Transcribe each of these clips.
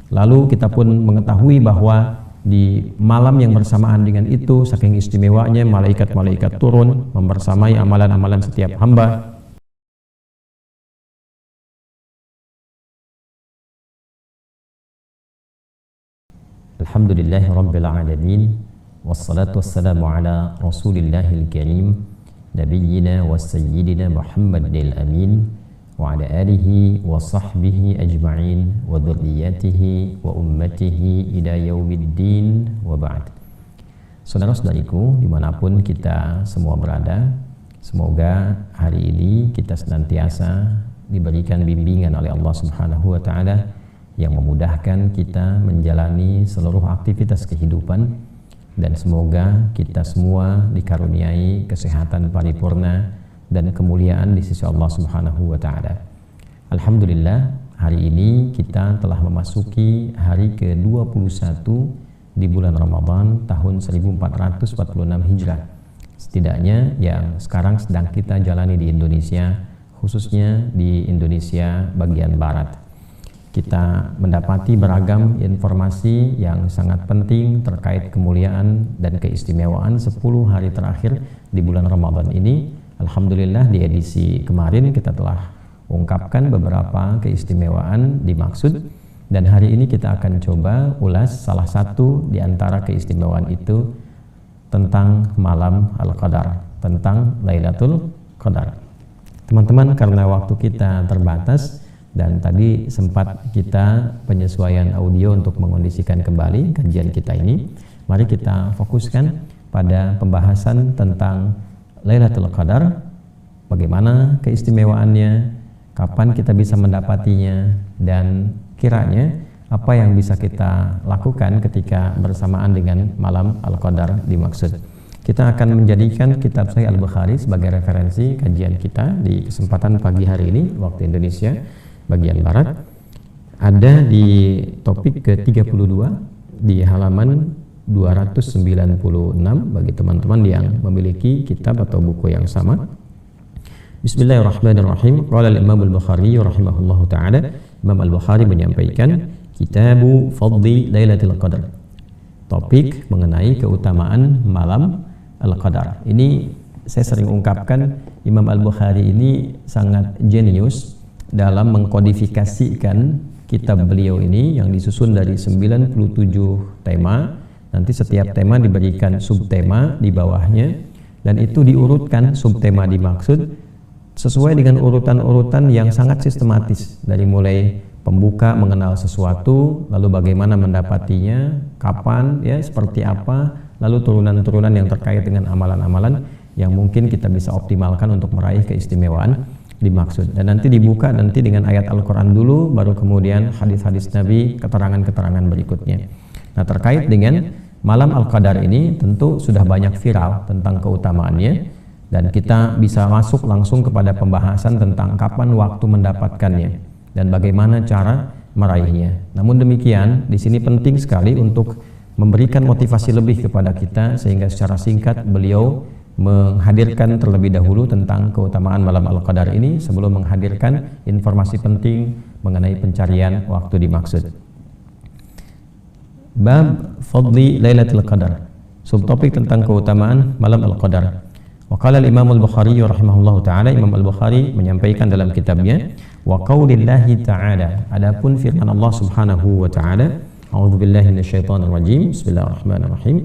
Lalu kita pun mengetahui bahwa di malam yang bersamaan dengan itu, saking istimewanya, malaikat-malaikat turun membersamai amalan-amalan setiap hamba. Alhamdulillahi Rabbil Alamin, wassalatu wassalamu ala Rasulillahil Karim, Nabiyyina wa Sayyidina Muhammadil Amin, wa ala alihi wa sahbihi ajma'in, wa dhurriyyatihi wa ummatihi ila yaumiddin, wa ba'd. Saudara-saudariku, dimanapun kita semua berada, semoga hari ini kita senantiasa diberikan bimbingan oleh Allah Subhanahu wa Ta'ala yang memudahkan kita menjalani seluruh aktivitas kehidupan, dan semoga kita semua dikaruniai kesehatan paripurna dan kemuliaan di sisi Allah Subhanahu wa Ta'ala. Alhamdulillah, hari ini kita telah memasuki hari ke-21 di bulan Ramadan tahun 1446 Hijrah. Setidaknya yang sekarang sedang kita jalani di Indonesia, khususnya di Indonesia bagian barat. Kita mendapati beragam informasi yang sangat penting terkait kemuliaan dan keistimewaan 10 hari terakhir di bulan Ramadan ini. Alhamdulillah, di edisi kemarin kita telah ungkapkan beberapa keistimewaan dimaksud, dan hari ini kita akan coba ulas salah satu di antara keistimewaan itu tentang malam Al-Qadar, tentang Lailatul Qadar. Teman-teman, karena waktu kita terbatas dan tadi sempat kita penyesuaian audio untuk mengondisikan kembali kajian kita ini, mari kita fokuskan pada pembahasan tentang Lailatul Qadar, bagaimana keistimewaannya, kapan kita bisa mendapatinya, dan kiranya apa yang bisa kita lakukan ketika bersamaan dengan malam Al-Qadar dimaksud. Kita akan menjadikan kitab Sahih Al-Bukhari sebagai referensi kajian kita di kesempatan pagi hari ini waktu Indonesia bagian barat. Ada di topik ke-32 di halaman 296 bagi teman-teman yang memiliki kitab atau buku yang sama. Bismillahirrahmanirrahim. Qala al-Imam Al-Bukhari rahimahullahu taala, Imam Al-Bukhari menyampaikan Kitabu Fadli Lailatul Qadar. Topik mengenai keutamaan malam Al-Qadar. Ini saya sering ungkapkan, Imam Al-Bukhari ini sangat jenius dalam mengkodifikasikan kitab beliau ini yang disusun dari 97 tema. Nanti setiap tema diberikan subtema di bawahnya, dan itu diurutkan subtema dimaksud sesuai dengan urutan-urutan yang sangat sistematis, dari mulai pembuka mengenal sesuatu, lalu bagaimana mendapatinya, kapan, ya, seperti apa, lalu turunan-turunan yang terkait dengan amalan-amalan yang mungkin kita bisa optimalkan untuk meraih keistimewaan dimaksud. Dan nanti dibuka nanti dengan ayat Al-Quran dulu, baru kemudian hadis-hadis Nabi, keterangan-keterangan berikutnya. Nah, terkait dengan malam Al-Qadar ini tentu sudah banyak viral tentang keutamaannya, dan kita bisa masuk langsung kepada pembahasan tentang kapan waktu mendapatkannya dan bagaimana cara meraihnya. Namun demikian, di sini penting sekali untuk memberikan motivasi lebih kepada kita, sehingga secara singkat beliau menghadirkan terlebih dahulu tentang keutamaan malam Al-Qadar ini sebelum menghadirkan informasi penting mengenai pencarian waktu dimaksud. Bab Fadli Lailatul Qadar, subtopik tentang keutamaan malam Al-Qadar. Wa qala al-Imam Al-Bukhari rahimahullahu taala, Imam Al-Bukhari menyampaikan dalam kitabnya, wa qaulillahi ta'ala, adapun firman Allah Subhanahu wa taala, a'udzubillahi minasyaitonir rajim, bismillahirrahmanirrahim.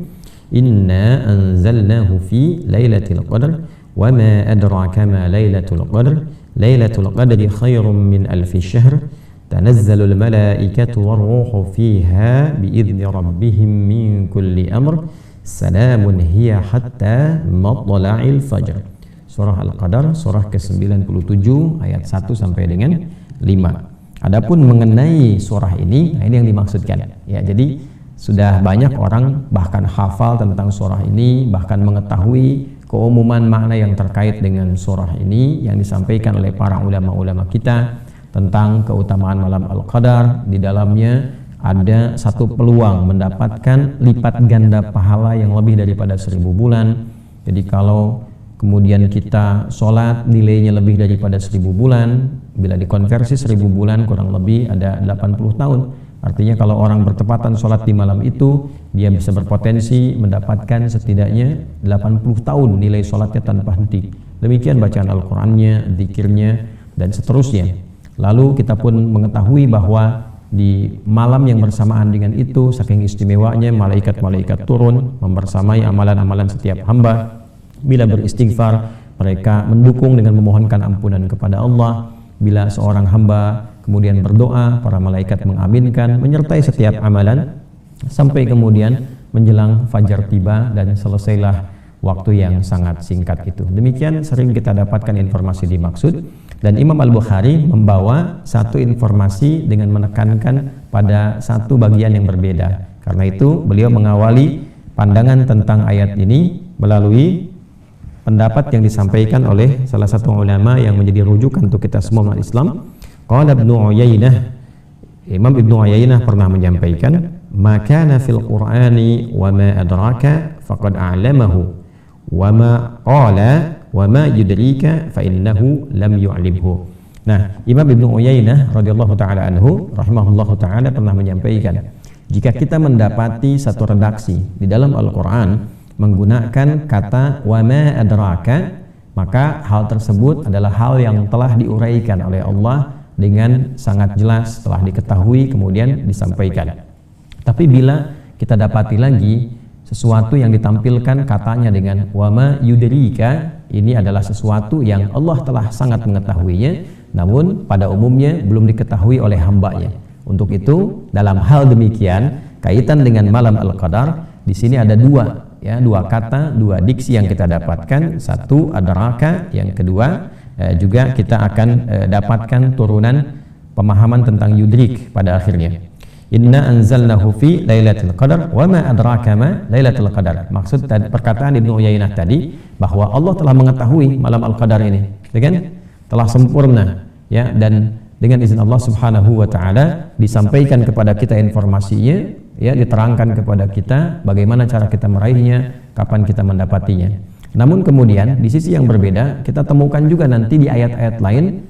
Inna anzalnahu fi lailatul qadr wa ma adraka ma lailatul qadr lailatul qadri khairum min alfi syahr tanazzalul malaikatu war-ruhu fiha biidzni rabbihim min kulli amr salamun hiya hatta matla'il fajr. Surah Al-Qadar, surah ke-97 ayat 1 sampai dengan 5. Adapun mengenai surah ini, nah ini yang dimaksudkan. Ya, jadi sudah banyak orang bahkan hafal tentang surah ini, bahkan mengetahui keumuman makna yang terkait dengan surah ini yang disampaikan oleh para ulama-ulama kita tentang keutamaan malam Al-Qadar. Di dalamnya ada satu peluang mendapatkan lipat ganda pahala yang lebih daripada 1000 bulan. Jadi kalau kemudian kita sholat nilainya lebih daripada 1000 bulan, bila dikonversi 1000 bulan kurang lebih ada 80 tahun. Artinya kalau orang bertepatan sholat di malam itu, dia bisa berpotensi mendapatkan setidaknya 80 tahun nilai sholatnya tanpa henti. Demikian bacaan Al-Qur'annya, zikirnya, dan seterusnya. Lalu kita pun mengetahui bahwa di malam yang bersamaan dengan itu, saking istimewanya, malaikat-malaikat turun membersamai amalan-amalan setiap hamba. Bila beristighfar, mereka mendukung dengan memohonkan ampunan kepada Allah. Bila seorang hamba kemudian berdoa, para malaikat mengaminkan, menyertai setiap amalan sampai kemudian menjelang fajar tiba dan selesailah waktu yang sangat singkat itu. Demikian sering kita dapatkan informasi dimaksud, dan Imam Al-Bukhari membawa satu informasi dengan menekankan pada satu bagian yang berbeda. Karena itu beliau mengawali pandangan tentang ayat ini melalui pendapat yang disampaikan oleh salah satu ulama yang menjadi rujukan untuk kita semua umat Islam. Qala Ibnu Uyainah, Imam Ibnu Uyainah pernah menyampaikan, "Ma kana fil Qur'ani wa ma adraka faqad a'lamahu wa ma qala wa ma yudrika fa innahu lam yu'limhu." Nah, Imam Ibnu Uyainah radhiyallahu taala anhu rahimahullahu taala pernah menyampaikan, jika kita mendapati satu redaksi di dalam Al-Qur'an menggunakan kata wa ma adraka, maka hal tersebut adalah hal yang telah diuraikan oleh Allah dengan sangat jelas, telah diketahui kemudian disampaikan. Tapi bila kita dapati lagi sesuatu yang ditampilkan katanya dengan wa ma yudrika, ini adalah sesuatu yang Allah telah sangat mengetahuinya, namun pada umumnya belum diketahui oleh hambanya. Untuk itu dalam hal demikian, kaitan dengan malam Al-Qadar, di sini ada dua kata, dua diksi yang kita dapatkan. Satu adraka, yang kedua juga kita akan dapatkan turunan pemahaman tentang yudrik pada akhirnya. Inna anzalnahu fi lailatul qadar wa ma adraka ma lailatul qadar. Maksud perkataan Ibnu Uyainah tadi bahwa Allah telah mengetahui malam Al-Qadar ini, kan? Telah sempurna, ya, dan dengan izin Allah Subhanahu wa taala disampaikan kepada kita informasinya, ya, diterangkan kepada kita bagaimana cara kita meraihnya, kapan kita mendapatinya. Namun kemudian di sisi yang berbeda kita temukan juga nanti di ayat-ayat lain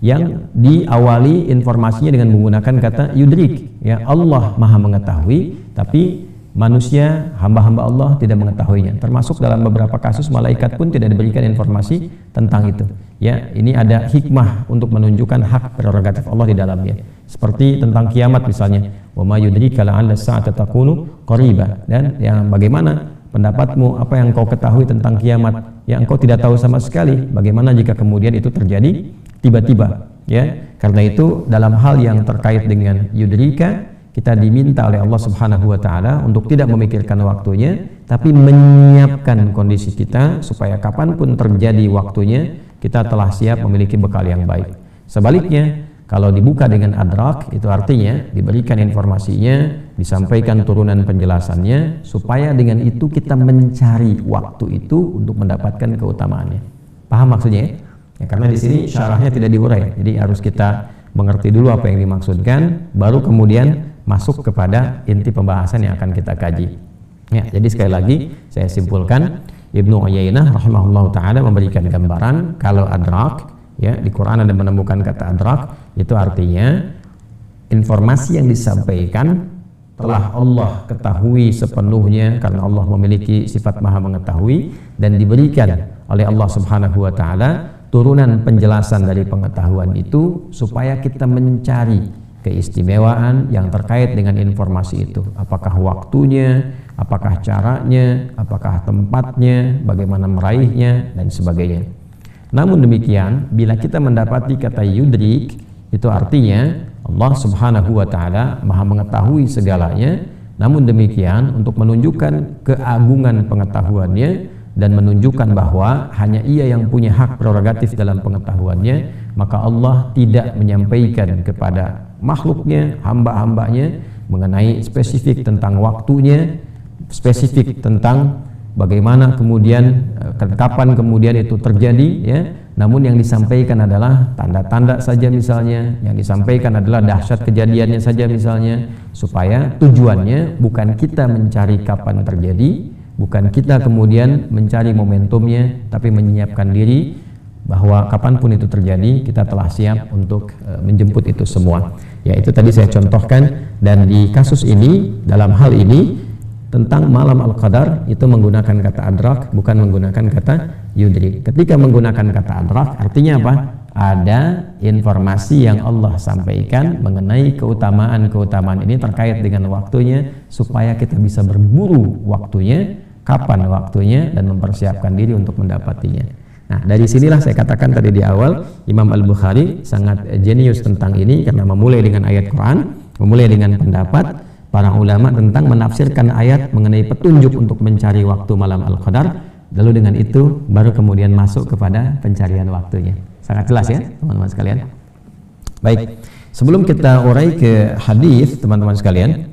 yang diawali informasinya dengan menggunakan kata yudrik, ya, Allah Maha mengetahui, tapi manusia, hamba-hamba Allah tidak mengetahuinya. Termasuk dalam beberapa kasus malaikat pun tidak diberikan informasi tentang itu. Ya, ini ada hikmah untuk menunjukkan hak prerogatif Allah di dalamnya. Seperti tentang kiamat misalnya, wa ma yudrika la'alla as-sa'ata takunu qariba. Dan yang bagaimana pendapatmu, apa yang kau ketahui tentang kiamat yang engkau tidak tahu sama sekali, bagaimana jika kemudian itu terjadi tiba-tiba, ya. Karena itu dalam hal yang terkait dengan yudrika, kita diminta oleh Allah Subhanahu wa taala untuk tidak memikirkan waktunya, tapi menyiapkan kondisi kita supaya kapanpun terjadi waktunya kita telah siap memiliki bekal yang baik. Sebaliknya, kalau dibuka dengan adrak, itu artinya diberikan informasinya, disampaikan turunan penjelasannya, supaya dengan itu kita mencari waktu itu untuk mendapatkan keutamaannya. Paham maksudnya? Ya, karena di sini syarahnya tidak diurai, jadi harus kita mengerti dulu apa yang dimaksudkan, baru kemudian masuk kepada inti pembahasan yang akan kita kaji. Ya, jadi sekali lagi saya simpulkan, Ibnu Uyainah rahimahullah taala memberikan gambaran kalau adrak, ya, di Quran ada menemukan kata adrak, itu artinya informasi yang disampaikan telah Allah ketahui sepenuhnya karena Allah memiliki sifat maha mengetahui, dan diberikan oleh Allah Subhanahu wa taala turunan penjelasan dari pengetahuan itu supaya kita mencari keistimewaan yang terkait dengan informasi itu. Apakah waktunya, apakah caranya, apakah tempatnya, bagaimana meraihnya, dan sebagainya. Namun demikian, bila kita mendapati kata yudrik, itu artinya Allah Subhanahu wa taala Maha mengetahui segalanya. Namun demikian, untuk menunjukkan keagungan pengetahuannya dan menunjukkan bahwa hanya Ia yang punya hak prerogatif dalam pengetahuannya, maka Allah tidak menyampaikan kepada makhluknya, hamba-hambanya mengenai spesifik tentang waktunya, spesifik tentang bagaimana kemudian kapan kemudian itu terjadi, ya. Namun yang disampaikan adalah tanda-tanda saja misalnya, yang disampaikan adalah dahsyat kejadiannya saja misalnya, supaya tujuannya bukan kita mencari kapan terjadi, bukan kita kemudian mencari momentumnya, tapi menyiapkan diri bahwa kapanpun itu terjadi kita telah siap untuk menjemput itu semua. Ya, itu tadi saya contohkan, dan di kasus ini, dalam hal ini tentang malam al-qadar itu menggunakan kata adrak, bukan menggunakan kata yudrik. Ketika menggunakan kata adrak artinya apa? Ada informasi yang Allah sampaikan mengenai keutamaan ini terkait dengan waktunya, supaya kita bisa berburu waktunya, kapan waktunya, dan mempersiapkan diri untuk mendapatinya. Nah, dari sinilah saya katakan tadi di awal, Imam Al-Bukhari sangat jenius tentang ini, karena memulai dengan ayat Quran, memulai dengan pendapat para ulama tentang menafsirkan ayat mengenai petunjuk untuk mencari waktu malam al-qadar, lalu dengan itu baru kemudian masuk kepada pencarian waktunya. Sangat jelas ya teman-teman sekalian. Baik, sebelum kita urai ke hadis teman-teman sekalian,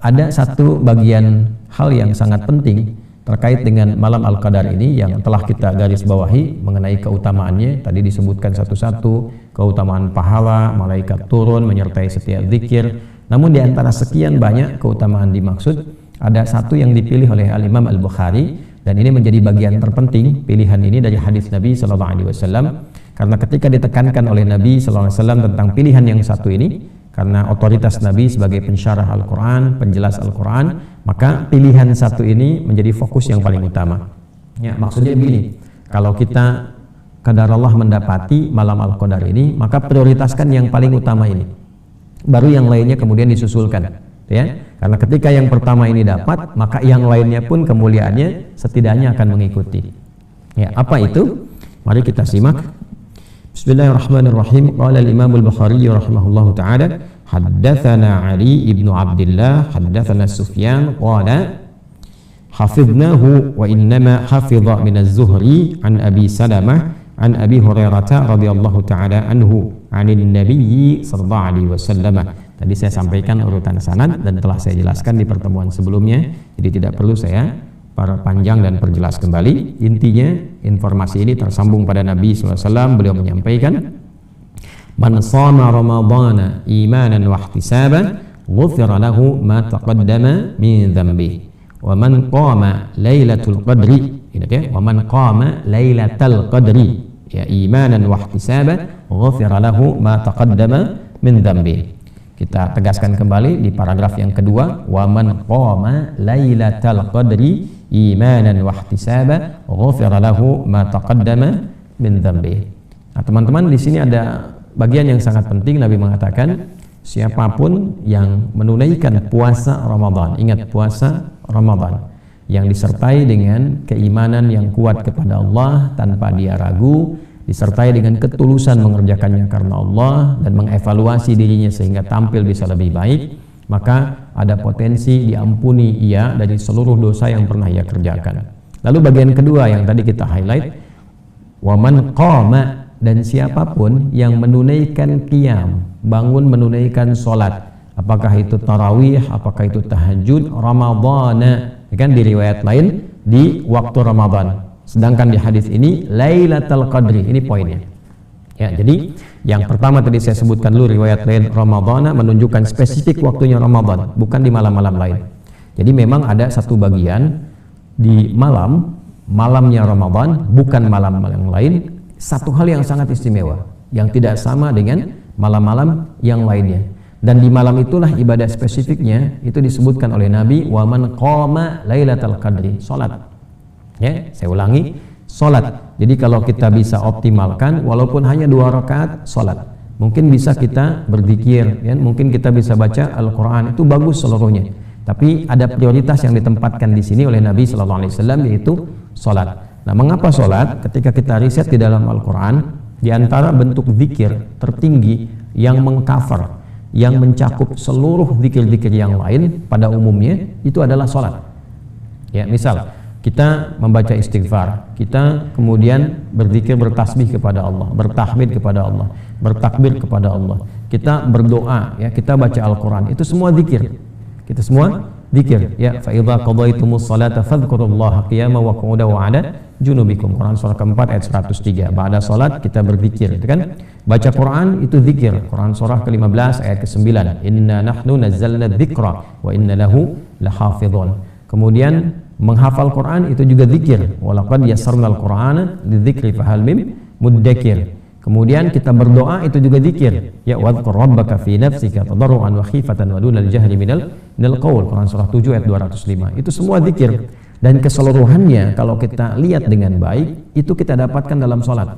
ada satu bagian hal yang sangat penting terkait dengan malam al-qadar ini yang telah kita garis bawahi mengenai keutamaannya. Tadi disebutkan satu-satu keutamaan pahala, malaikat turun menyertai setiap zikir. Namun di antara sekian banyak keutamaan dimaksud, ada satu yang dipilih oleh Al-Imam Al-Bukhari, dan ini menjadi bagian terpenting pilihan ini dari hadis Nabi SAW, karena ketika ditekankan oleh Nabi SAW tentang pilihan yang satu ini, karena otoritas Nabi sebagai pensyarah Al-Quran, penjelas Al-Quran, maka pilihan satu ini menjadi fokus yang paling utama. Ya, maksudnya begini, kalau kita qadarullah mendapati malam al-qadar ini, maka prioritaskan yang paling utama ini, baru yang lainnya kemudian disusulkan, ya. Karena ketika yang pertama ini dapat, maka yang lainnya pun kemuliaannya setidaknya akan mengikuti. Ya, apa itu? Mari kita simak. Bismillahirrahmanirrahim. Qala al-Imam al-Bukhari rahimahullahu taala, haddatsana Ali ibn Abdullah, haddatsana Sufyan qala hafidnahu wa innama hafidha min az-Zuhri an Abi Salamah an Abi Hurairah radhiyallahu taala anhu 'anil Nabi sallallahu alaihi wasallam. Tadi saya sampaikan urutan sanad dan telah saya jelaskan di pertemuan sebelumnya, jadi tidak perlu saya perpanjang dan perjelas kembali. Intinya informasi ini tersambung pada Nabi sallallahu alaihi wasallam. Beliau menyampaikan, man shama ramadhana imanan wa ihtisaban ghufira lahu ma taqaddama min dhanbi wa man qama lailatul qadri, ingat ya, wa man qama lailatul qadri ya imanan wa ihtisaban ghufira lahu ma taqaddama min dhanbi. Kita tegaskan kembali di paragraf yang kedua, wa man qama lailatul qadri imanan wa ihtisaban ghufira lahu ma taqaddama min dhanbi. Nah, teman-teman, di sini ada bagian yang sangat penting. Nabi mengatakan, siapapun yang menunaikan puasa Ramadan, ingat puasa Ramadan, yang disertai dengan keimanan yang kuat kepada Allah tanpa dia ragu, disertai dengan ketulusan mengerjakannya karena Allah dan mengevaluasi dirinya sehingga tampil bisa lebih baik, maka ada potensi diampuni ia dari seluruh dosa yang pernah ia kerjakan. Lalu bagian kedua yang tadi kita highlight, wa man qama, dan siapapun yang menunaikan qiyam, bangun menunaikan sholat, apakah itu tarawih, apakah itu tahajud, Ramadhana, kan di riwayat lain di waktu Ramadan, sedangkan di hadis ini Lailatul Qadri. Ini poinnya. Ya, jadi yang pertama tadi saya sebutkan dulu, riwayat lain Ramadhana menunjukkan spesifik waktunya Ramadan, bukan di malam-malam lain. Jadi memang ada satu bagian di malamnya Ramadan, bukan malam yang lain. Satu hal yang sangat istimewa, yang tidak sama dengan malam-malam yang lainnya. Dan di malam itulah ibadah spesifiknya itu disebutkan oleh Nabi, wa man qama lailatul qadri, salat. Ya, saya ulangi, salat. Jadi kalau kita bisa optimalkan walaupun hanya 2 rakaat salat, mungkin bisa kita berzikir, ya, mungkin kita bisa baca Al-Qur'an, itu bagus seluruhnya. Tapi ada prioritas yang ditempatkan di sini oleh Nabi sallallahu alaihi wasallam, yaitu salat. Nah, mengapa sholat? Ketika kita riset di dalam Al-Quran, di antara bentuk zikir tertinggi yang mengcover, yang mencakup seluruh zikir-zikir yang lain pada umumnya, itu adalah sholat. Ya, misal kita membaca istighfar, kita kemudian berzikir, bertasbih kepada Allah, bertahmid kepada Allah, bertakbir kepada Allah, kita berdoa, ya, kita baca Al-Quran, itu semua zikir. Kita semua zikir, ya, fa idza qadaytumus salata fadhkurullaha qiyaman wa qu'udan wa 'ala junubikum. Quran surah keempat ayat 103. Ba'da salat kita berzikir, itu kan? Baca Quran itu zikir. Quran surah ke-15 ayat ke-9. Inna nahnu nazzalna dzikra wa inna lahu lahafidhun. Kemudian menghafal Quran itu juga zikir. Wa laqad yassarnal Qur'ana lidzikri fahal mim muddakir. Kemudian kita berdoa itu juga zikir. Ya wadhkur rabbaka fi nafsika tadarruan wa khifatan wa dunal jahri minal qaul. Quran surah 7 ayat 205. Itu semua zikir. Dan keseluruhannya kalau kita lihat dengan baik, itu kita dapatkan dalam salat.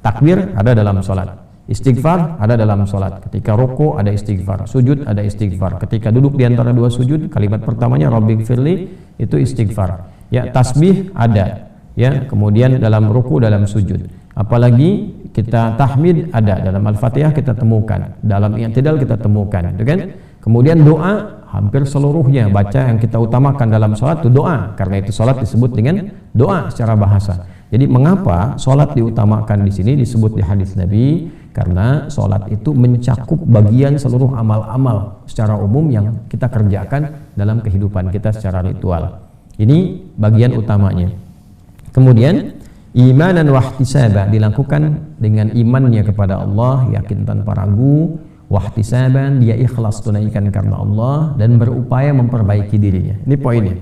Takbir ada dalam salat. Istighfar ada dalam salat. Ketika ruku ada istighfar, sujud ada istighfar. Ketika duduk di antara dua sujud, kalimat pertamanya rabbighfirli itu istighfar. Ya, tasbih ada. Ya, kemudian dalam ruku, dalam sujud. Apalagi kita tahmid ada dalam Al-Fatihah kita temukan, dalam i'tidal kita temukan, gitu kan? Kemudian doa hampir seluruhnya baca yang kita utamakan dalam salat itu doa, karena itu salat disebut dengan doa secara bahasa. Jadi mengapa salat diutamakan di sini disebut di hadis Nabi? Karena salat itu mencakup bagian seluruh amal-amal secara umum yang kita kerjakan dalam kehidupan kita secara ritual. Ini bagian utamanya. Kemudian imanan wahtisaban dilakukan dengan imannya kepada Allah, yakin tanpa ragu, wahtisaban dia ikhlas tunaikan karena Allah dan berupaya memperbaiki dirinya. Ini poinnya.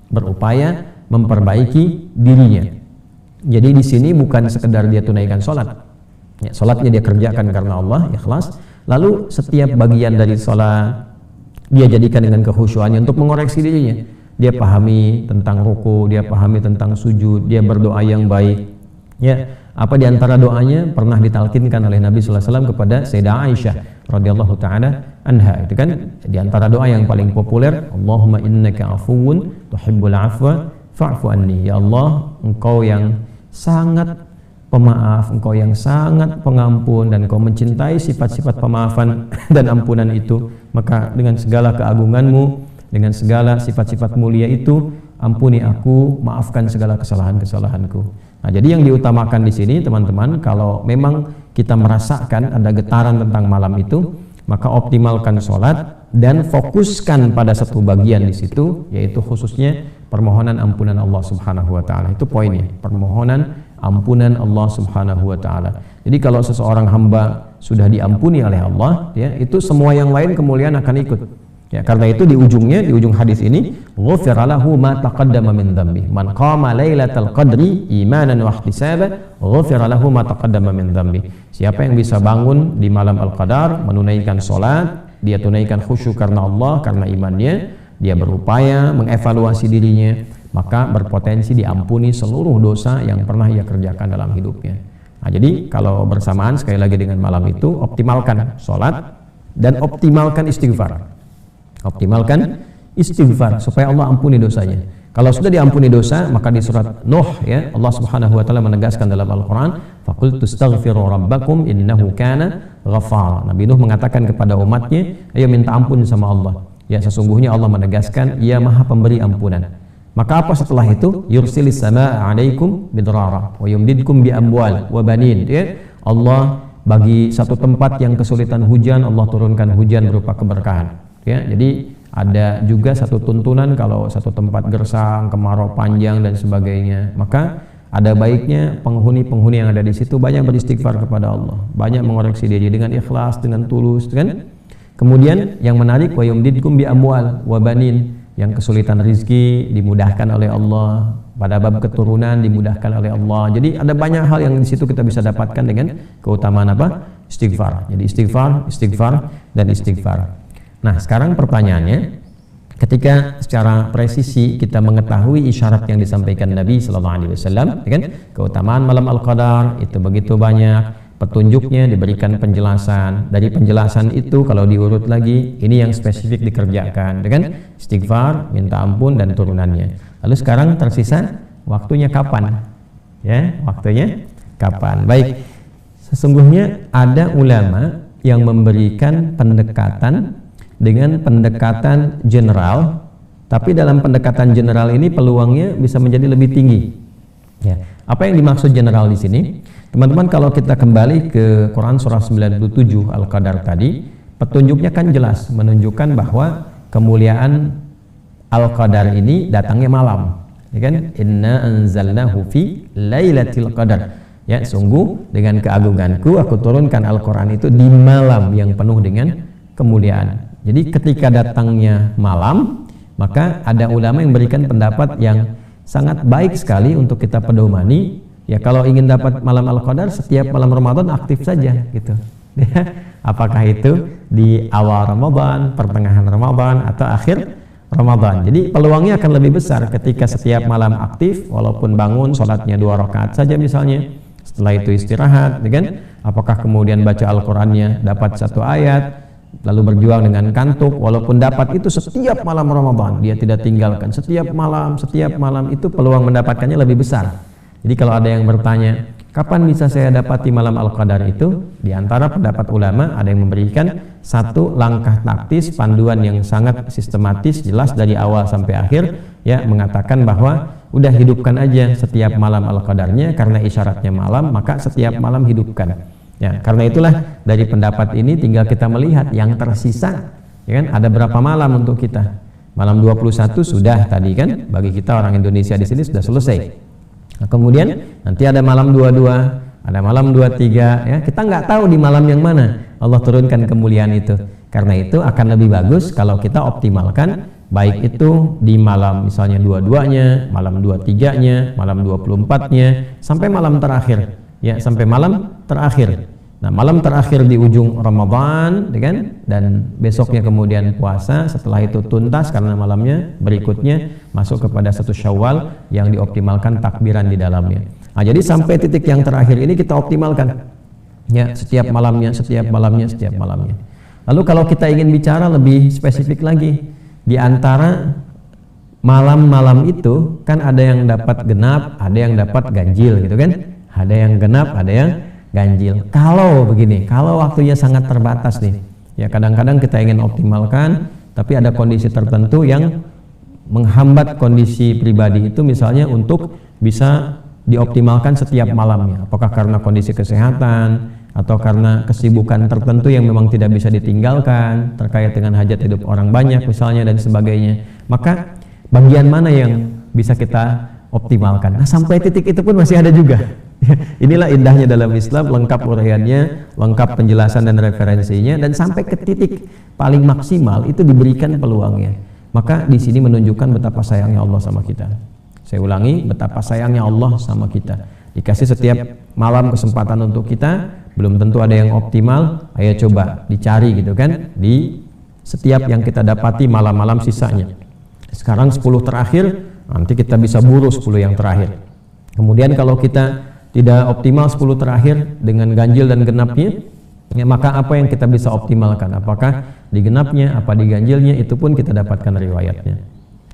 Berupaya memperbaiki dirinya. Jadi di sini bukan sekedar dia tunaikan salat. Ya, salatnya dia kerjakan karena Allah, ikhlas. Lalu setiap bagian dari salat dia jadikan dengan kekhusyuannya untuk mengoreksi dirinya. Dia pahami tentang ruku, dia pahami tentang sujud, dia berdoa yang baik. Ya, apa di antara doanya pernah ditalkinkan oleh Nabi sallallahu alaihi wasallam kepada Sayyidah Aisyah radhiyallahu taala anha. Itu kan di antara doa yang paling populer, Allahumma innaka afuwun tuhibbul afwa fa'fu anni. Ya Allah, Engkau yang sangat pemaaf, Engkau yang sangat pengampun, dan Engkau mencintai sifat-sifat pemaafan dan ampunan itu, maka dengan segala keagunganmu, dengan segala sifat-sifat mulia itu, ampuni aku, maafkan segala kesalahan-kesalahanku. Nah, jadi yang diutamakan di sini teman-teman, kalau memang kita merasakan ada getaran tentang malam itu, maka optimalkan sholat dan fokuskan pada satu bagian di situ, yaitu khususnya permohonan ampunan Allah Subhanahu wa taala. Itu poinnya, permohonan ampunan Allah Subhanahu wa taala. Jadi kalau seseorang hamba sudah diampuni oleh Allah, ya, itu semua yang lain kemuliaan akan ikut. Ya, karena itu di ujungnya, di ujung hadis ini, ghufira lahu ma taqaddama min dhanbi. Man qama lailatal qadri imanan wa ihtisaban, ghufira lahu ma taqaddama min dhanbi. Siapa yang bisa bangun di malam Al-Qadar, menunaikan salat, dia tunaikan khusyuk karena Allah, karena imannya, dia berupaya mengevaluasi dirinya, maka berpotensi diampuni seluruh dosa yang pernah ia kerjakan dalam hidupnya. Nah, jadi kalau bersamaan sekali lagi dengan malam itu, optimalkan salat dan optimalkan istighfar. Optimalkan istighfar supaya Allah ampuni dosanya. Kalau sudah diampuni dosa, maka di surat Nuh, ya, Allah Subhanahu wa taala menegaskan dalam Al-Qur'an, faqultu astaghfiru rabbakum innahu kana ghaffara. Nabi Nuh mengatakan kepada umatnya, ayo minta ampun sama Allah. Ya, sesungguhnya Allah menegaskan, Ia Maha Pemberi ampunan. Maka apa setelah itu? Yursilis samaa'a 'alaikum bidrara wa yumdidkum bi amwal wa banin. Ya, Allah bagi satu tempat yang kesulitan hujan, Allah turunkan hujan berupa keberkahan. Ya, jadi ada juga satu tuntunan kalau satu tempat gersang, kemarau panjang dan sebagainya, maka ada baiknya penghuni-penghuni yang ada di situ banyak beristighfar kepada Allah, banyak mengoreksi diri dengan ikhlas, dengan tulus, kan? Kemudian yang menarik, wa yumdidkum bi amwal wa banin, yang kesulitan rizki dimudahkan oleh Allah, pada bab keturunan dimudahkan oleh Allah. Jadi ada banyak hal yang di situ kita bisa dapatkan dengan keutamaan apa? Istighfar. Jadi istighfar, istighfar dan istighfar. Nah, sekarang pertanyaannya, ketika secara presisi kita mengetahui isyarat yang disampaikan Nabi Sallallahu Alaihi Wasallam, kan, keutamaan malam Al-Qadar itu begitu banyak, petunjuknya diberikan penjelasan. Dari penjelasan itu kalau diurut lagi, ini yang spesifik dikerjakan, kan, istighfar, minta ampun dan turunannya. Lalu sekarang tersisa waktunya kapan? Ya, waktunya kapan? Baik, sesungguhnya ada ulama yang memberikan pendekatan dengan pendekatan general, tapi dalam pendekatan general ini peluangnya bisa menjadi lebih tinggi. Ya. Apa yang dimaksud general di sini? Teman-teman, kalau kita kembali ke Quran surah 97 Al-Qadar tadi, petunjuknya kan jelas menunjukkan bahwa kemuliaan Al-Qadar ini datangnya malam. Ya kan? Inna anzalnahu fi lailatul qadar. Ya, sungguh dengan keagunganku aku turunkan Al-Qur'an itu di malam yang penuh dengan kemuliaan. Jadi ketika datangnya malam, maka ada ulama yang memberikan pendapat yang sangat baik sekali untuk kita pedomani, Ya kalau ingin dapat malam Al-Qadar, setiap malam Ramadan aktif saja gitu. Apakah itu di awal Ramadan, pertengahan Ramadan, atau akhir Ramadan. Jadi peluangnya akan lebih besar ketika setiap malam aktif, walaupun bangun sholatnya 2 rakaat saja misalnya, setelah itu istirahat, kan? Apakah kemudian baca Al-Qur'annya dapat 1 ayat, lalu berjuang dengan kantuk, walaupun dapat itu setiap malam Ramadan, dia tidak tinggalkan setiap malam itu peluang mendapatkannya lebih besar. Jadi kalau ada yang bertanya, kapan bisa saya dapati malam Al-Qadar itu? Di antara pendapat ulama ada yang memberikan 1 langkah taktis, panduan yang sangat sistematis, jelas dari awal sampai akhir, ya, mengatakan bahwa udah hidupkan aja setiap malam Al-Qadarnya, karena isyaratnya malam, maka setiap malam hidupkan. Ya, karena itulah dari pendapat ini tinggal kita melihat yang tersisa, ya kan? Ada berapa malam untuk kita? Malam 21 sudah tadi kan, bagi kita orang Indonesia di sini sudah selesai. Nah, kemudian nanti ada malam 22, ada malam 23, ya. Kita nggak tahu di malam yang mana Allah turunkan kemuliaan itu. Karena itu akan lebih bagus kalau kita optimalkan, baik itu di malam misalnya 22-nya, malam 23-nya, malam 24-nya, sampai malam terakhir, ya, sampai malam terakhir. Nah, malam terakhir di ujung Ramadan, kan? Dan besoknya kemudian puasa, setelah itu tuntas karena malamnya berikutnya masuk kepada 1 Syawal yang dioptimalkan takbiran di dalamnya. Nah, jadi sampai titik yang terakhir ini kita optimalkan, ya, setiap malamnya. Lalu kalau kita ingin bicara lebih spesifik lagi, di antara malam-malam itu kan ada yang dapat genap, ada yang dapat ganjil gitu kan? Ada yang genap, ada yang ganjil. Kalau begini, kalau waktunya sangat terbatas nih, ya kadang-kadang kita ingin optimalkan, tapi ada kondisi tertentu yang menghambat kondisi pribadi itu, misalnya untuk bisa dioptimalkan setiap malamnya. Apakah karena kondisi kesehatan atau karena kesibukan tertentu yang memang tidak bisa ditinggalkan terkait dengan hajat hidup orang banyak misalnya dan sebagainya. Maka bagian mana yang bisa kita optimalkan? Nah, sampai titik itu pun masih ada juga. Inilah indahnya dalam Islam, lengkap uraiannya, lengkap penjelasan dan referensinya, dan sampai ke titik paling maksimal itu diberikan peluangnya. Maka di sini menunjukkan betapa sayangnya Allah sama kita. Saya ulangi, betapa sayangnya Allah sama kita. Dikasih setiap malam kesempatan untuk kita, belum tentu ada yang optimal. Ayo coba dicari gitu kan, di setiap yang kita dapati malam-malam sisanya. Sekarang 10 terakhir, nanti kita bisa buru 10 yang terakhir. Kemudian kalau kita tidak optimal 10 terakhir dengan ganjil dan genapnya, ya, maka apa yang kita bisa optimalkan? Apakah di genapnya, apa di ganjilnya, itu pun kita dapatkan riwayatnya.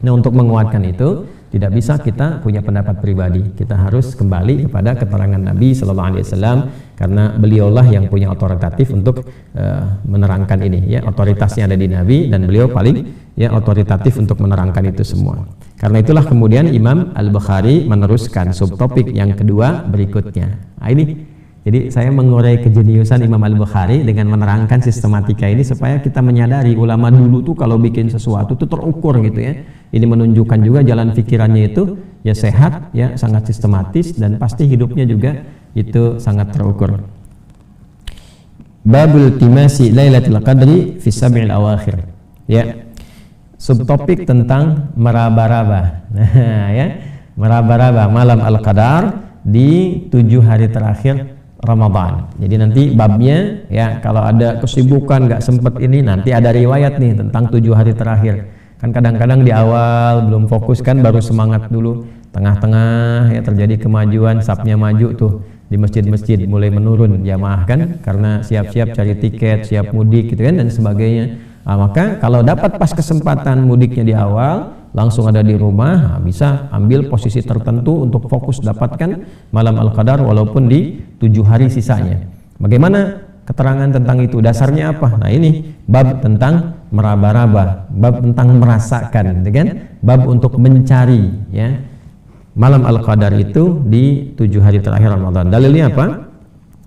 Nah, untuk menguatkan itu tidak bisa kita punya pendapat pribadi. Kita harus kembali kepada keterangan Nabi SAW, karena beliaulah yang punya otoritatif untuk menerangkan ini, ya, otoritasnya ada di Nabi dan beliau paling, ya, otoritatif untuk menerangkan itu semua. Karena itulah kemudian Imam Al-Bukhari meneruskan subtopik yang kedua berikutnya. Nah, ini jadi saya mengurai kejeniusan Imam Al-Bukhari dengan menerangkan sistematika ini supaya kita menyadari ulama dulu tuh kalau bikin sesuatu tuh terukur gitu, ya. Ini menunjukkan juga jalan pikirannya itu, ya, sehat, ya, sangat sistematis, dan pasti hidupnya juga itu sangat terukur. Babul timasi Lailatul Qadri fi sab'il awakhir. Ya. Subtopik tentang meraba-raba. Nah, ya, meraba-raba malam Al-Qadar di 7 hari terakhir Ramadan. Jadi nanti babnya, ya, kalau ada kesibukan nggak sempet ini, nanti ada riwayat nih tentang 7 hari terakhir. Kan kadang-kadang di awal belum fokus kan, baru semangat dulu, tengah-tengah, ya, terjadi kemajuan, sapnya maju tuh di masjid-masjid, mulai menurun jamaah kan, karena siap-siap cari tiket, siap mudik gitu kan, dan sebagainya. Nah, maka kalau dapat pas kesempatan mudiknya di awal, langsung ada di rumah, nah, bisa ambil posisi tertentu untuk fokus dapatkan malam Al-Qadar walaupun di 7 hari sisanya. Bagaimana keterangan tentang itu? Dasarnya apa? Nah, ini bab tentang meraba-raba, bab tentang merasakan, kan? Bab untuk mencari, ya, malam Al-Qadar itu di 7 hari terakhir Ramadan. Dalilnya apa?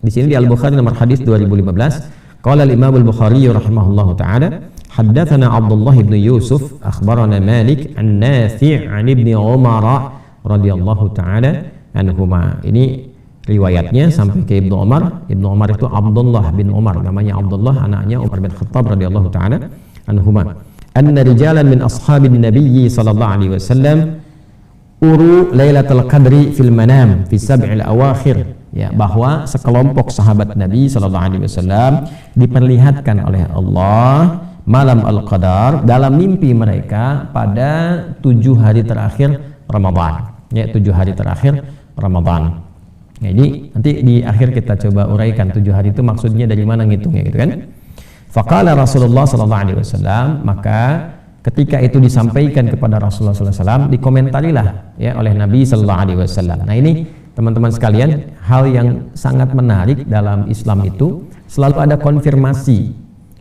Di sini di Al-Bukhari nomor hadis 2015. Qala al-Imam Al-Bukhari rahimahullahu taala, haddatsana Abdullah bin Yusuf akhbarana Malik an Nafi' an Ibnu Umar radhiyallahu taala anhuma. Ini riwayatnya sampai ke Ibnu Umar. Ibnu Umar itu Abdullah bin Umar, namanya Abdullah, anaknya Umar bin Khattab radhiyallahu taala anhuma. Anna rijalan min ashabin Nabi sallallahu alaihi wasallam uru Lailatul Qadri fil manam fi sab'il awakhir, ya, bahwa sekelompok sahabat Nabi sallallahu alaihi wasallam diperlihatkan oleh Allah malam Al-Qadar dalam mimpi mereka pada 7 hari terakhir Ramadan, ya, 7 hari terakhir Ramadan. Jadi nanti di akhir kita coba uraikan 7 hari itu maksudnya dari mana ngitungnya gitu kan. Faqala Rasulullah sallallahu alaihi wasallam, maka ketika itu disampaikan kepada Rasulullah sallallahu alaihi wasallam, dikomentarilah ya oleh Nabi sallallahu alaihi wasallam. Nah, ini teman-teman sekalian, hal yang sangat menarik dalam Islam itu selalu ada konfirmasi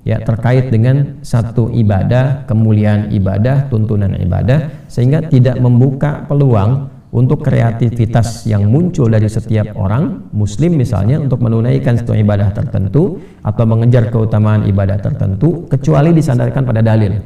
ya terkait dengan satu ibadah, kemuliaan ibadah, tuntunan ibadah, sehingga tidak membuka peluang untuk kreativitas yang muncul dari setiap orang muslim misalnya untuk menunaikan satu ibadah tertentu atau mengejar keutamaan ibadah tertentu kecuali disandarkan pada dalil.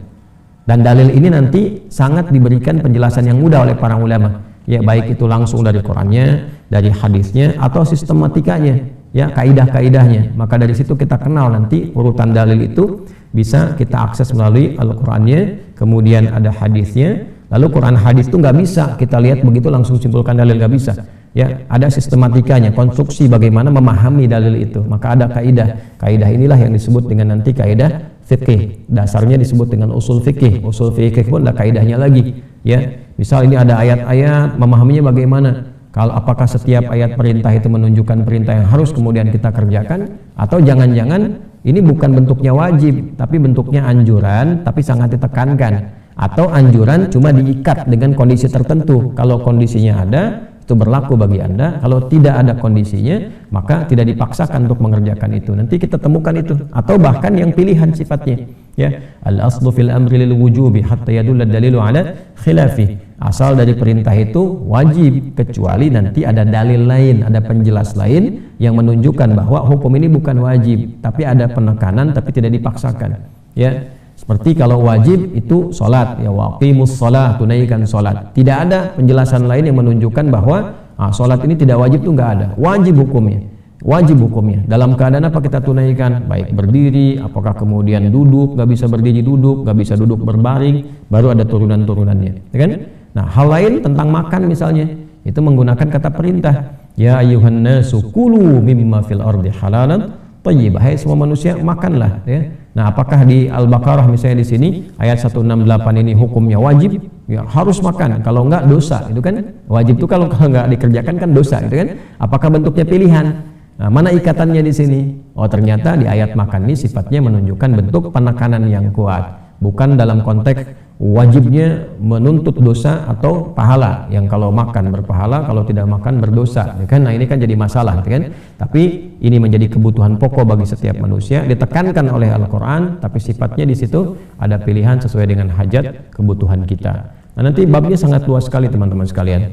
Dan dalil ini nanti sangat diberikan penjelasan yang mudah oleh para ulama, ya, baik itu langsung dari Qur'annya, dari hadisnya, atau sistematikanya, ya, kaidah-kaidahnya. Maka dari situ kita kenal nanti urutan dalil itu bisa kita akses melalui Al-Qur'annya, kemudian ada hadisnya. Lalu Quran hadis itu nggak bisa kita lihat begitu langsung simpulkan dalil, nggak bisa. Ya, ada sistematikanya, konstruksi bagaimana memahami dalil itu. Maka ada kaidah. Kaidah inilah yang disebut dengan nanti kaidah fikih. Dasarnya disebut dengan usul fikih. Usul fikih pun ada kaidahnya lagi. Ya, misal ini ada ayat-ayat, memahaminya bagaimana? Kalau apakah setiap ayat perintah itu menunjukkan perintah yang harus kemudian kita kerjakan, atau jangan-jangan ini bukan bentuknya wajib, tapi bentuknya anjuran, tapi sangat ditekankan. Atau anjuran cuma diikat dengan kondisi tertentu. Kalau kondisinya ada, itu berlaku bagi Anda. Kalau tidak ada kondisinya, maka tidak dipaksakan untuk mengerjakan itu. Nanti kita temukan itu. Atau bahkan yang pilihan sifatnya, ya, al-aslu fil amri lil wujubi hatta yadulla dalilu ala khilafi. Asal dari perintah itu wajib kecuali nanti ada dalil lain, ada penjelas lain yang menunjukkan bahwa hukum ini bukan wajib, tapi ada penekanan tapi tidak dipaksakan, ya. Seperti kalau wajib itu sholat, ya, waqimus sholat, tunaikan sholat. Tidak ada penjelasan lain yang menunjukkan bahwa sholat ini tidak wajib, itu nggak ada. Wajib hukumnya, wajib hukumnya. Dalam keadaan apa kita tunaikan? Baik berdiri, apakah kemudian duduk, nggak bisa berdiri duduk, nggak bisa duduk berbaring, baru ada turunan-turunannya, ya kan? Nah, hal lain tentang makan misalnya, itu menggunakan kata perintah. Ya ayyuhan nasu kulu mimma fil ardi halalan thayyibah. Hai semua manusia, makanlah, ya. Nah, apakah di Al-Baqarah misalnya di sini ayat 168 ini hukumnya wajib? Ya, harus makan. Kalau enggak dosa, itu kan wajib itu kalau enggak dikerjakan kan dosa, itu kan? Apakah bentuknya pilihan? Nah, mana ikatannya di sini? Oh, ternyata di ayat makan ini sifatnya menunjukkan bentuk penekanan yang kuat, bukan dalam konteks wajibnya menuntut dosa atau pahala, yang kalau makan berpahala, kalau tidak makan berdosa, ya kan? Nah, ini kan jadi masalah, ya kan? Tapi ini menjadi kebutuhan pokok bagi setiap manusia, ditekankan oleh Al-Quran, tapi sifatnya di situ ada pilihan sesuai dengan hajat kebutuhan kita. Nah, nanti babnya sangat luas sekali teman-teman sekalian.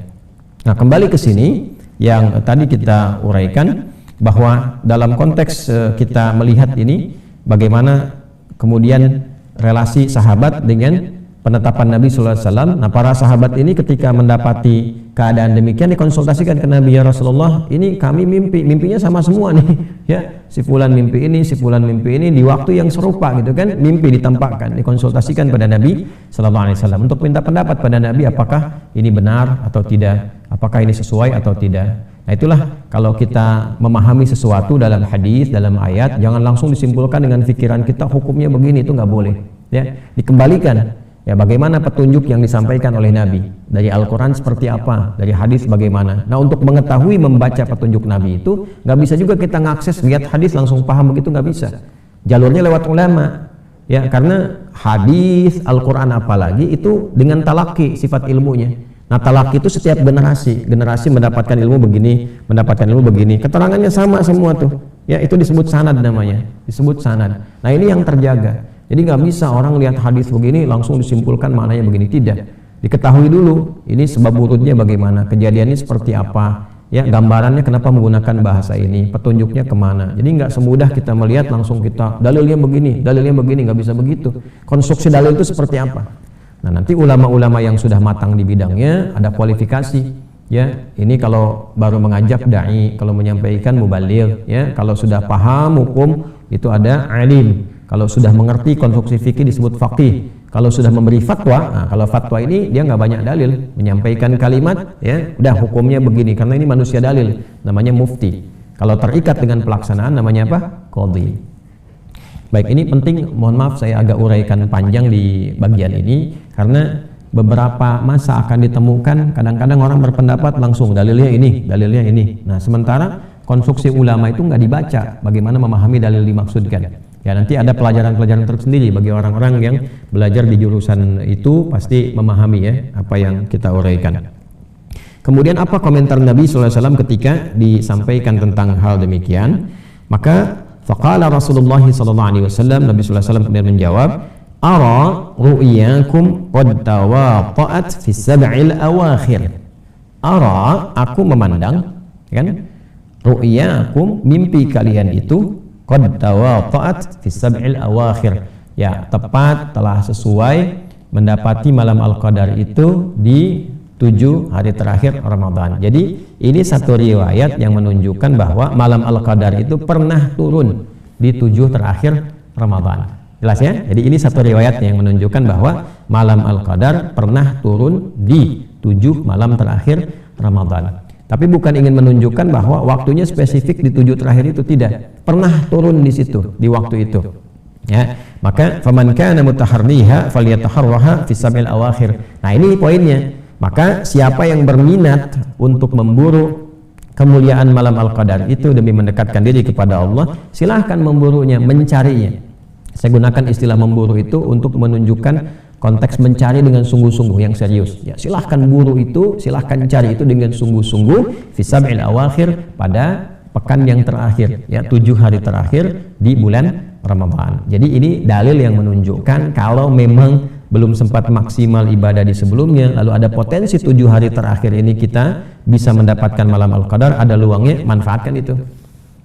Nah, kembali ke sini yang tadi kita uraikan, bahwa dalam konteks kita melihat ini bagaimana kemudian relasi sahabat dengan penetapan Nabi sallallahu alaihi wasallam. Nah, para sahabat ini ketika mendapati keadaan demikian dikonsultasikan ke Nabi, ya Rasulullah, ini kami mimpinya sama semua nih, ya, si fulan mimpi ini, si fulan mimpi ini di waktu yang serupa gitu kan, mimpi ditampakkan, dikonsultasikan pada Nabi sallallahu alaihi wasallam untuk minta pendapat pada Nabi apakah ini benar atau tidak, apakah ini sesuai atau tidak. Nah, itulah kalau kita memahami sesuatu dalam hadis, dalam ayat, jangan langsung disimpulkan dengan pikiran kita hukumnya begini, itu nggak boleh, ya, dikembalikan. Ya, bagaimana petunjuk yang disampaikan oleh Nabi dari Al-Quran seperti apa, dari hadis bagaimana. Nah, untuk mengetahui membaca petunjuk Nabi itu nggak bisa juga kita ngakses lihat hadis langsung paham begitu, nggak bisa. Jalurnya lewat ulama, ya, karena hadis Al-Quran apalagi itu dengan talaki sifat ilmunya. Nah, talaki itu setiap generasi mendapatkan ilmu begini, mendapatkan ilmu begini, keterangannya sama semua tuh, ya, itu disebut sanad namanya, disebut sanad. Nah, ini yang terjaga. Jadi nggak bisa orang lihat hadis begini langsung disimpulkan maknanya begini, tidak. Diketahui dulu ini sebab urutnya bagaimana, kejadiannya seperti apa, ya, gambarannya kenapa menggunakan bahasa ini, petunjuknya kemana. Jadi nggak semudah kita melihat langsung kita dalilnya begini, nggak bisa begitu. Konstruksi dalil itu seperti apa? Nah, nanti ulama-ulama yang sudah matang di bidangnya ada kualifikasi, ya. Ini kalau baru mengajak dai, kalau menyampaikan mubaligh, ya. Kalau sudah paham hukum itu ada alim. Kalau sudah mengerti konstruksi fikih disebut faqih. Kalau sudah memberi fatwa, nah kalau fatwa ini dia nggak banyak dalil, menyampaikan kalimat, ya udah hukumnya begini, karena ini manusia dalil, namanya mufti. Kalau terikat dengan pelaksanaan namanya apa? Qadhi. Baik, ini penting, mohon maaf saya agak uraikan panjang di bagian ini, karena beberapa masa akan ditemukan, kadang-kadang orang berpendapat langsung dalilnya ini, dalilnya ini. Nah sementara konstruksi ulama itu nggak dibaca, bagaimana memahami dalil dimaksudkan. Ya nanti ada pelajaran-pelajaran tersendiri bagi orang-orang yang belajar di jurusan itu, pasti memahami ya apa yang kita uraikan. Kemudian apa komentar Nabi SAW ketika disampaikan tentang hal demikian? Maka faqala Rasulullah SAW, Nabi SAW kemudian menjawab, ara ru'yakum qad tawata'at fi sab'il awakhir. Ara, aku memandang, kan? Ru'yakum, mimpi kalian itu qad tawata'at fi sab'il awakhir, ya tepat telah sesuai mendapati malam Al-Qadar itu di 7 hari terakhir Ramadan. Jadi ini satu riwayat yang menunjukkan bahwa malam Al-Qadar itu pernah turun di 7 terakhir Ramadan. Jelas ya? Jadi ini satu riwayat yang menunjukkan bahwa malam Al-Qadar pernah turun di 7 malam terakhir Ramadan. Tapi bukan ingin menunjukkan bahwa waktunya spesifik di 7 terakhir itu, tidak. Pernah turun di situ, di waktu itu. Ya, maka faman kana mutaharriha falyataharraha fi sab'il awakhir. Nah, ini poinnya. Maka siapa yang berminat untuk memburu kemuliaan malam Al-Qadar itu demi mendekatkan diri kepada Allah, silahkan memburunya, mencarinya. Saya gunakan istilah memburu itu untuk menunjukkan konteks mencari dengan sungguh-sungguh yang serius. Ya, silahkan buru itu, silahkan cari itu dengan sungguh-sungguh fi sab'il awakhir, pada pekan yang terakhir, ya 7 hari terakhir di bulan Ramadan. Jadi ini dalil yang menunjukkan kalau memang belum sempat maksimal ibadah di sebelumnya, lalu ada potensi 7 hari terakhir ini kita bisa mendapatkan malam Al-Qadar, ada luangnya, manfaatkan itu.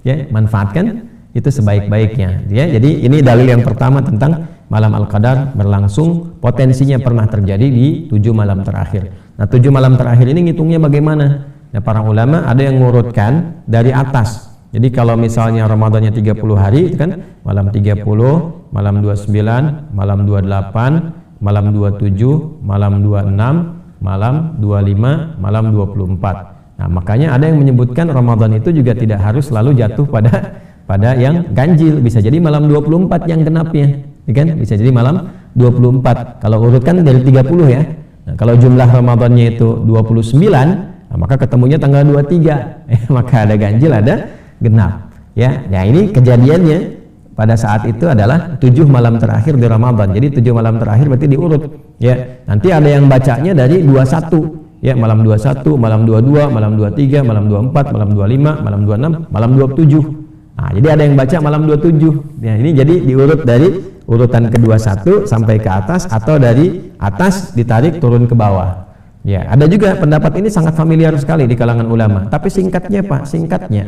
Ya, manfaatkan itu sebaik-baiknya. Ya, jadi ini dalil yang pertama tentang malam Al-Qadar berlangsung, potensinya pernah terjadi di 7 malam terakhir. Nah 7 malam terakhir ini ngitungnya bagaimana? Nah para ulama ada yang ngurutkan dari atas. Jadi kalau misalnya Ramadannya 30 hari itu kan malam 30, malam 29, malam 28, malam 27, malam 26, malam 25, malam 24. Nah makanya ada yang menyebutkan Ramadan itu juga tidak harus selalu jatuh pada yang ganjil, bisa jadi malam 24 yang genapnya. Kan bisa jadi malam 24 kalau urutkan dari 30 ya. Nah, kalau jumlah Ramadannya itu 29, nah, maka ketemunya tanggal 23. Maka ada ganjil, ada genap ya. Nah ini kejadiannya pada saat itu adalah 7 malam terakhir di Ramadan. Jadi 7 malam terakhir berarti diurut ya. Nanti ada yang bacanya dari 21 ya, malam 21, malam 22, malam 23, malam 24, malam 25, malam 26, malam 27. Nah, jadi ada yang baca malam 27. Ya, ini jadi diurut dari urutan ke-21 sampai ke atas, atau dari atas ditarik turun ke bawah. Ya, ada juga pendapat ini sangat familiar sekali di kalangan ulama. Tapi singkatnya Pak, singkatnya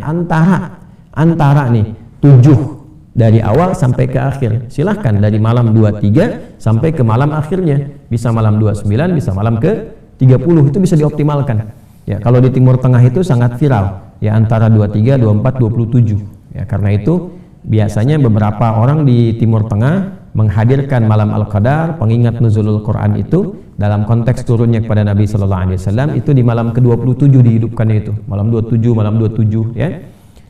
antara nih 7 dari awal sampai ke akhir. Silahkan dari malam 23 sampai ke malam akhirnya. Bisa malam 29, bisa malam ke 30, itu bisa dioptimalkan. Ya, kalau di Timur Tengah itu sangat viral. Ya, antara 23, 24, 27. Ya, karena itu biasanya beberapa orang di Timur Tengah menghadirkan malam Al-Qadar, pengingat nuzulul Quran itu dalam konteks turunnya kepada Nabi Sallallahu Alaihi Wasallam itu di malam ke-27 dihidupkannya itu, malam 27, malam 27 ya.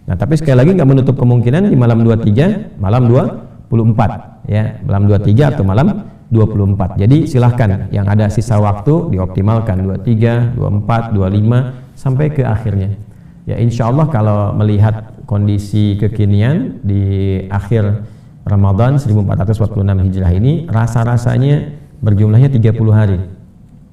Nah tapi sekali lagi nggak menutup kemungkinan di malam 23, malam 24 ya, malam 23 atau malam 24. Jadi silahkan yang ada sisa waktu dioptimalkan 23, 24, 25 sampai ke akhirnya. Ya insya Allah kalau melihat kondisi kekinian di akhir Ramadan 1446 Hijrah ini, rasa-rasanya berjumlahnya 30 hari.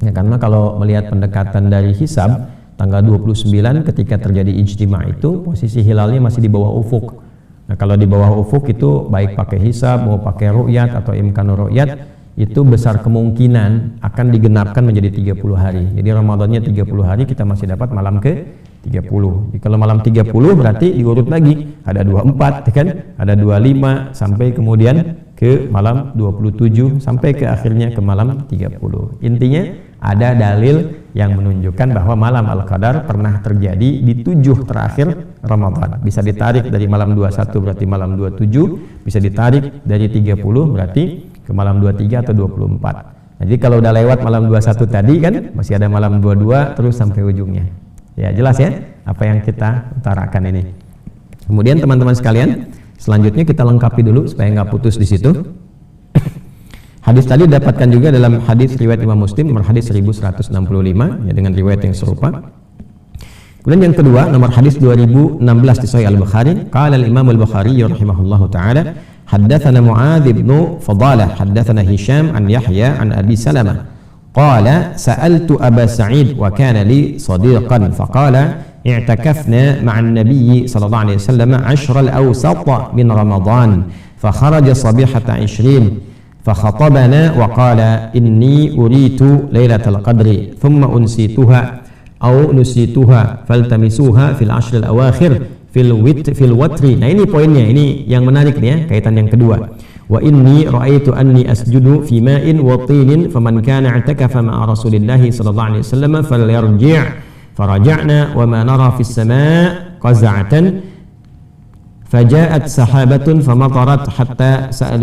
Ya, karena kalau melihat pendekatan dari hisab, tanggal 29 ketika terjadi ijtima itu posisi hilalnya masih di bawah ufuk. Nah, kalau di bawah ufuk itu baik pakai hisab mau pakai ru'yat atau imkanur ru'yat, itu besar kemungkinan akan digenapkan menjadi 30 hari. Jadi Ramadannya 30 hari, kita masih dapat malam ke 30. Jadi kalau malam 30 berarti diurut lagi, ada 24 kan, ada 25 sampai kemudian ke malam 27 sampai ke akhirnya ke malam 30. Intinya ada dalil yang menunjukkan bahwa malam Al-Qadar pernah terjadi di 7 terakhir Ramadan. Bisa ditarik dari malam 21 berarti malam 27, bisa ditarik dari 30 berarti ke malam 23 atau 24. Jadi kalau udah lewat malam 21 tadi kan masih ada malam 22 terus sampai ujungnya. Ya, jelas ya apa yang kita utarakan ini. Kemudian teman-teman sekalian, selanjutnya kita lengkapi dulu supaya nggak putus di situ. Hadis tadi didapatkan juga dalam hadis riwayat Imam Muslim nomor hadis 1165 ya, dengan riwayat yang serupa. Kemudian yang kedua nomor hadis 2016 di Sahih Al-Bukhari. Qala al-Imam Al-Bukhari rahimahullahu taala, haddatsana Muadz bin Fadalah, haddatsana Hisham an Yahya an Abi Salamah. Qala sa'altu Aba Sa'id wa kana li sadiqan faqala i'takafna ma'an nabiy sallallahu alaihi wasallam 'ashra al-awsat min Ramadan فخرج صبيحة 20 فخطبنا وقال إني أريت ليلة القدر ثم أنسيتها أو نسيتها فالتمسوها في العشر الأواخر في الوتر. Nah ini poinnya, ini yang menarik nih ya, kaitan yang kedua. Wa inni ra'aitu anni asjudu fi ma'in wa tinin faman kana i'takafa ma'a Rasulillahi sallallahu alaihi wasallam falyarji'. Faraja'na wa ma nara fis sama' qaz'atan فجاءت سحابة فمطرت حتى سأل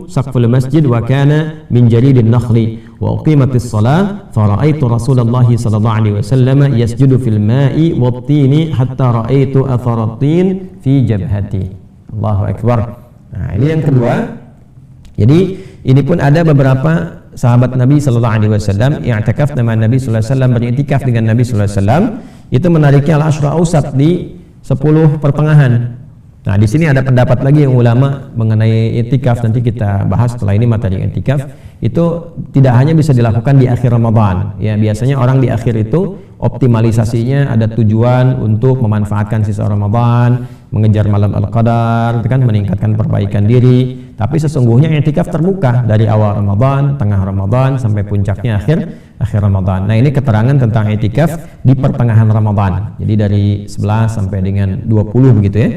سقف المسجد وكان من جريد النخل وأقيمت الصلاة فرأيت رسول الله صلى الله عليه وسلم يسجد في الماء والطين حتى رأيت أثر الطين في جبهتي. Allahu Akbar. Nah ini yang kedua. Jadi ini pun ada beberapa sahabat Nabi Sallallahu Alaihi Wasallam yang i'tikaf dengan Nabi Sallallahu Alaihi Wasallam, beriktikaf dengan Nabi Sallallahu Alaihi Wasallam. Itu menariknya al-ashra ausat di 10 pertengahan. Nah, di sini ada pendapat lagi yang ulama mengenai i'tikaf, nanti kita bahas setelah ini materi i'tikaf. Itu tidak hanya bisa dilakukan di akhir Ramadan. Ya, biasanya orang di akhir itu optimalisasinya ada tujuan untuk memanfaatkan sisa Ramadan, mengejar malam Al-Qadar, kan meningkatkan perbaikan diri. Tapi sesungguhnya i'tikaf terbuka dari awal Ramadan, tengah Ramadan sampai puncaknya akhir Ramadan. Nah, ini keterangan tentang i'tikaf di pertengahan Ramadan. Jadi dari 11 sampai dengan 20 begitu ya.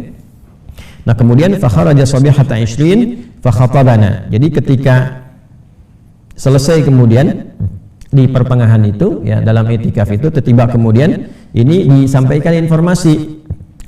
Nah kemudian fakharaja sabihata 20 fakhatabana. Jadi ketika selesai kemudian di pertengahan itu ya, dalam i'tikaf itu tiba kemudian ini disampaikan informasi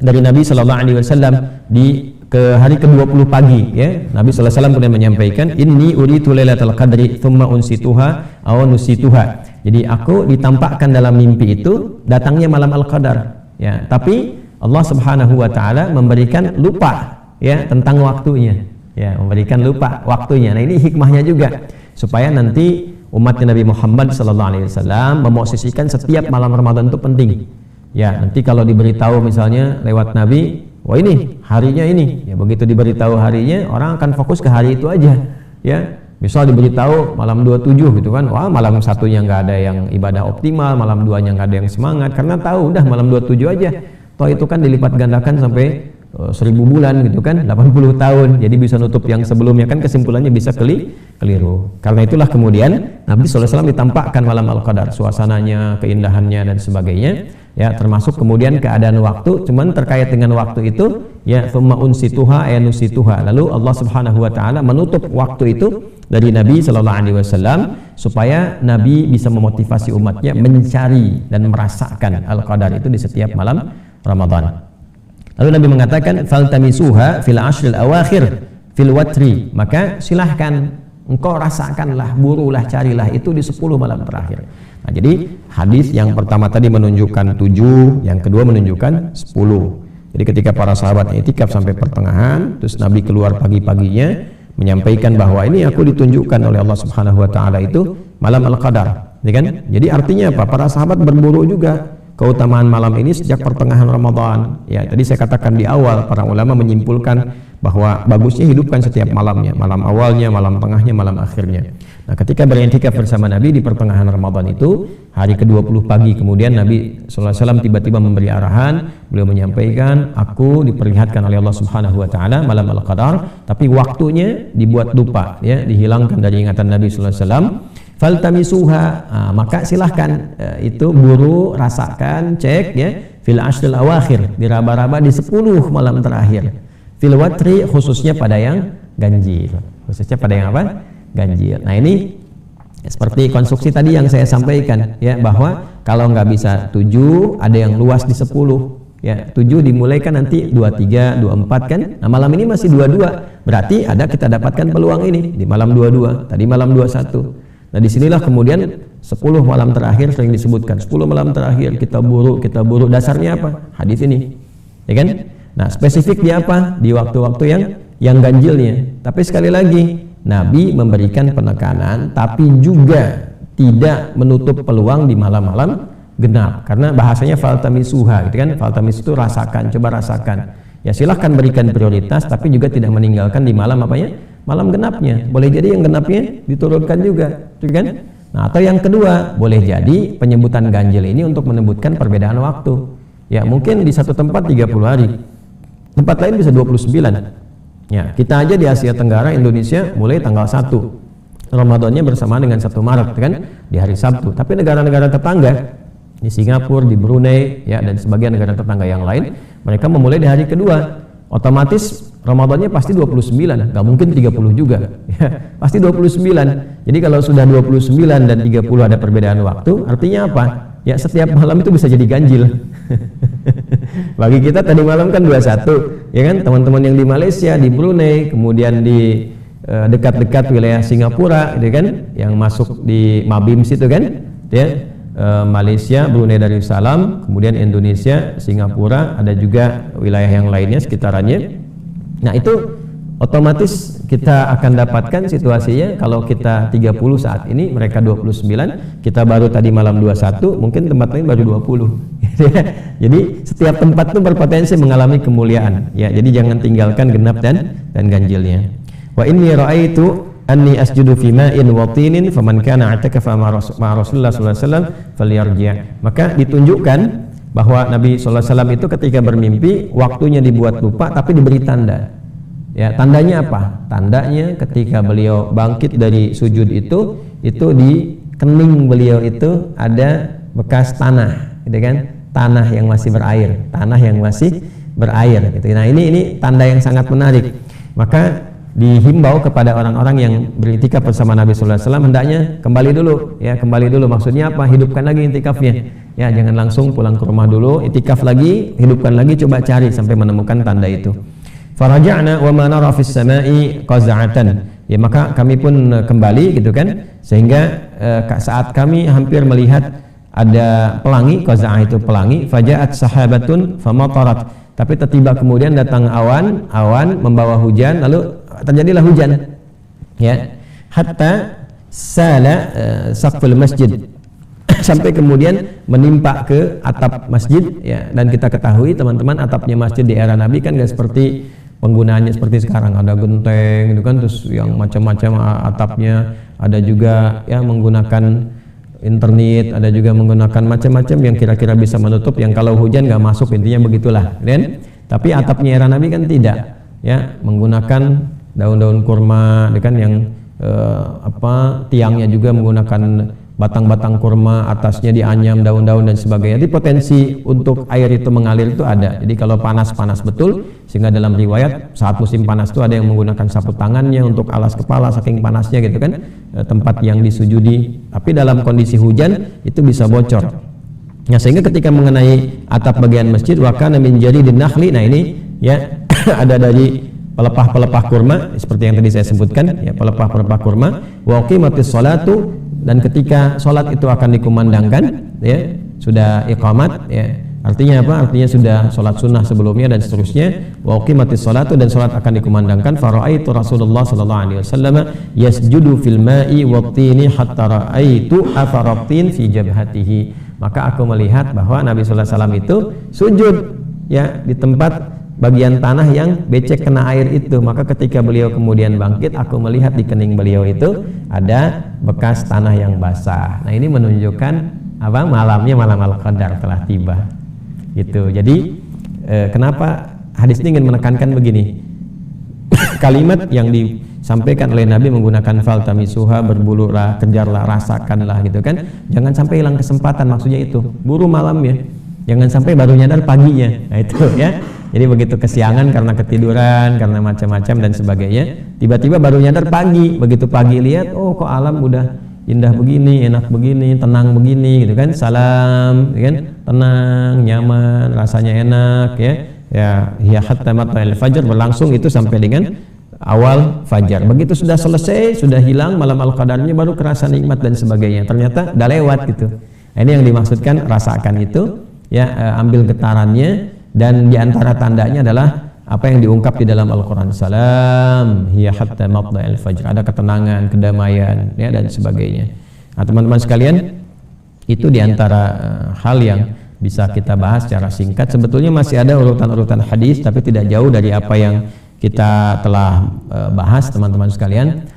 dari Nabi sallallahu alaihi wasallam di ke hari ke-20 pagi ya. Nabi sallallahu alaihi wasallam kemudian menyampaikan inni uritu lailatul qadri thumma unsituha aw nusituha. Jadi aku ditampakkan dalam mimpi itu datangnya malam Al-Qadar ya, tapi Allah Subhanahu wa taala memberikan lupa ya tentang waktunya. Ya, memberikan lupa waktunya. Nah, ini hikmahnya juga supaya nanti umat Nabi Muhammad sallallahu alaihi wasallam memosisikan setiap malam Ramadan itu penting. Ya, nanti kalau diberitahu misalnya lewat Nabi, wah ini harinya ini. Ya, begitu diberitahu harinya, orang akan fokus ke hari itu aja. Ya. Misal diberitahu malam 27 gitu kan, wah malam satunya nggak ada yang ibadah optimal, malam 2-nya nggak ada yang semangat karena tahu udah malam 27 aja. Toh itu kan dilipat gandakan sampai 1000 bulan gitu kan, 80 tahun. Jadi bisa nutup yang sebelumnya, kan kesimpulannya bisa keliru. Karena itulah kemudian Nabi sallallahu alaihi wasallam ditampakkan malam Al-Qadar, suasananya, keindahannya dan sebagainya. Ya, termasuk kemudian keadaan waktu, cuman terkait dengan waktu itu ya tsumma unsituha nusituha. Lalu Allah Subhanahu wa taala menutup waktu itu dari Nabi sallallahu alaihi wasallam supaya Nabi bisa memotivasi umatnya mencari dan merasakan Al-Qadar itu di setiap malam Ramadan. Lalu Nabi mengatakan faltamisuha fil ashril awakhir fil watri, maka silahkan engkau rasakanlah, burulah, carilah itu di 10 malam terakhir. Nah, jadi hadis yang pertama tadi menunjukkan 7, yang kedua menunjukkan 10. Jadi ketika para sahabat i'tikaf sampai pertengahan, terus Nabi keluar pagi-paginya menyampaikan bahwa ini aku ditunjukkan oleh Allah Subhanahu wa taala itu malam Al-Qadar, ya kan? Jadi artinya apa? Para sahabat berburu juga keutamaan malam ini sejak pertengahan Ramadan. Ya, tadi saya katakan di awal, para ulama menyimpulkan bahwa bagusnya hidupkan setiap malamnya, malam awalnya, malam tengahnya, malam akhirnya. Nah, ketika beriktikaf bersama Nabi di pertengahan Ramadan itu, hari ke-20 pagi kemudian Nabi sallallahu alaihi wasallam tiba-tiba memberi arahan, beliau menyampaikan, aku diperlihatkan oleh Allah Subhanahu wa taala malam Al-Qadar, tapi waktunya dibuat lupa, ya, dihilangkan dari ingatan Nabi sallallahu alaihi wasallam. Faltamisuha, maka silahkan itu buru, rasakan, cek ya, fil ashril awakhir, diraba-raba di 10 malam terakhir. Fil watri, khususnya pada yang ganjil. Khususnya pada yang apa? Ganjil. Nah, ini seperti konstruksi tadi yang saya sampaikan ya, bahwa kalau nggak bisa 7, ada yang luas di 10 Ya, 7 dimulai kan nanti 23, 24 kan. Nah, malam ini masih 22. Berarti ada kita dapatkan peluang ini di malam 22, tadi malam 21. Nah, disinilah kemudian 10 malam terakhir sering disebutkan. 10 malam terakhir kita buru. Dasarnya apa? Hadis ini. Ya kan? Nah, spesifiknya apa? Di waktu-waktu yang ganjilnya. Tapi sekali lagi, Nabi memberikan penekanan tapi juga tidak menutup peluang di malam-malam genap, karena bahasanya faltamisuha gitu kan. Faltamis itu rasakan, coba rasakan. Ya silahkan berikan prioritas tapi juga tidak meninggalkan di malam apa ya? Malam genapnya. Boleh jadi yang genapnya diturunkan juga, gitu kan? Nah, atau yang kedua, boleh jadi penyebutan ganjil ini untuk menyebutkan perbedaan waktu. Ya, mungkin di satu tempat 30 hari. Tempat lain bisa 29. Ya, kita aja di Asia Tenggara, Indonesia mulai tanggal 1. Ramadannya bersamaan dengan 1 Maret kan, di hari Sabtu. Tapi negara-negara tetangga di Singapura, di Brunei, ya, dan sebagian negara tetangga yang lain, mereka memulai di hari kedua. Otomatis Ramadannya pasti 29, nggak mungkin 30 juga. Ya, pasti 29. Jadi kalau sudah 29 dan 30 ada perbedaan waktu, artinya apa? Ya, setiap malam itu bisa jadi ganjil. Bagi kita tadi malam kan 21, ya kan? Teman-teman yang di Malaysia, di Brunei, kemudian di dekat-dekat wilayah Singapura, gitu kan? Yang masuk di Mabim situ kan? Ya. Malaysia, Brunei Darussalam, kemudian Indonesia, Singapura, ada juga wilayah yang lainnya sekitarannya. Nah, itu otomatis kita akan dapatkan situasinya kalau kita 30 saat ini, mereka 29, kita baru tadi malam 21, mungkin tempat lain baru 20. Jadi setiap tempat itu berpotensi mengalami kemuliaan. Ya, jadi jangan tinggalkan genap dan ganjilnya. Wa inni ra'aitu anni asjudu fi ma'in wa tinin faman kana i'takafa ma Rasulullah sallallahu alaihi wasallam falyarji'. Maka ditunjukkan bahwa Nabi sallallahu alaihi wasallam itu ketika bermimpi waktunya dibuat lupa tapi diberi tanda. Ya, tandanya apa? Tandanya ketika beliau bangkit dari sujud itu di kening beliau itu ada bekas tanah, gitu kan? Tanah yang masih berair, gitu. Nah, ini tanda yang sangat menarik. Maka dihimbau kepada orang-orang yang beriktikaf bersama Nabi sallallahu alaihi wasallam hendaknya kembali dulu. Maksudnya apa? Hidupkan lagi iktikafnya. Ya, jangan langsung pulang ke rumah dulu, iktikaf lagi, hidupkan lagi, coba cari sampai menemukan tanda itu. Faraja'na wa ma nara fis sama'i qaz'atan. Ya, maka kami pun kembali, gitu kan, sehingga saat kami hampir melihat ada pelangi, qaz'ah itu pelangi, faja'at sahabatun famatarat. Tapi tiba kemudian datang awan membawa hujan, lalu terjadilah hujan. Ya, hatta sala saqful masjid. Sampai kemudian menimpa ke atap masjid, ya. Dan kita ketahui teman-teman, atapnya masjid di era Nabi kan nggak seperti penggunaannya seperti sekarang, ada genteng gitu kan, terus yang macam-macam atapnya, ada juga ya menggunakan internet, ada juga menggunakan macam-macam yang kira-kira bisa menutup, yang kalau hujan nggak masuk, intinya begitulah, kan? Tapi atapnya era Nabi kan tidak, ya, menggunakan daun-daun kurma, kan, yang tiangnya juga menggunakan batang-batang kurma, atasnya dianyam daun-daun dan sebagainya. Jadi potensi untuk air itu mengalir itu ada. Jadi kalau panas betul, sehingga dalam riwayat saat musim panas itu ada yang menggunakan sapu tangannya untuk alas kepala saking panasnya, gitu kan, tempat yang disujudi. Tapi dalam kondisi hujan itu bisa bocor. Nah, sehingga ketika mengenai atap bagian masjid, wa kana min jaridin nakhli, nah ini ya ada dari pelepah-pelepah kurma seperti yang tadi saya sebutkan, ya, pelepah-pelepah kurma. Wa qimatis sholatu, dan ketika sholat itu akan dikumandangkan, ya, sudah iqamat, ya, artinya apa? Artinya sudah sholat sunnah sebelumnya dan seterusnya. Wa qimatis sholatu, dan sholat akan dikumandangkan. Fara'aitu Rasulullah sallallahu alaihi wasallam yasjudu fil ma'i wattini hatta ra'aitu afaraqtin fi jabhatihi. Maka aku melihat bahwa Nabi sallallahu alaihi wasallam itu sujud, ya, di tempat bagian tanah yang becek kena air itu. Maka ketika beliau kemudian bangkit, aku melihat di kening beliau itu ada bekas tanah yang basah. Nah, ini menunjukkan apa? Malamnya malam Al-Qadar telah tiba. Gitu. Jadi kenapa hadis ini ingin menekankan begini? Kalimat yang disampaikan oleh Nabi menggunakan faltamisuha, berbululah, kejarlah, rasakanlah, gitu kan. Jangan sampai hilang kesempatan, maksudnya itu. Buru malamnya. Jangan sampai baru nyadar paginya. Nah, itu ya. Jadi begitu kesiangan karena ketiduran, karena macam-macam dan sebagainya, tiba-tiba baru nyadar pagi. Begitu pagi lihat, oh kok alam udah indah begini, enak begini, tenang begini, gitu kan. Salam, gitu kan. tenang, nyaman, rasanya enak ya. Ya, hiya hatta matla'il fajr, berlangsung itu sampai dengan awal fajar. Begitu sudah selesai, sudah hilang malam al-qadarnya, baru kerasa nikmat dan sebagainya. Ternyata udah lewat gitu. Nah, ini yang dimaksudkan rasakan itu ya, ambil getarannya. Dan diantara tandanya adalah apa yang diungkap di dalam Al-Quran, salam hiya hatta matla'il fajr, ada ketenangan, kedamaian ya, dan sebagainya. Nah, teman-teman sekalian, itu diantara hal yang bisa kita bahas secara singkat. Sebetulnya masih ada urutan-urutan hadis, tapi tidak jauh dari apa yang kita telah bahas teman-teman sekalian.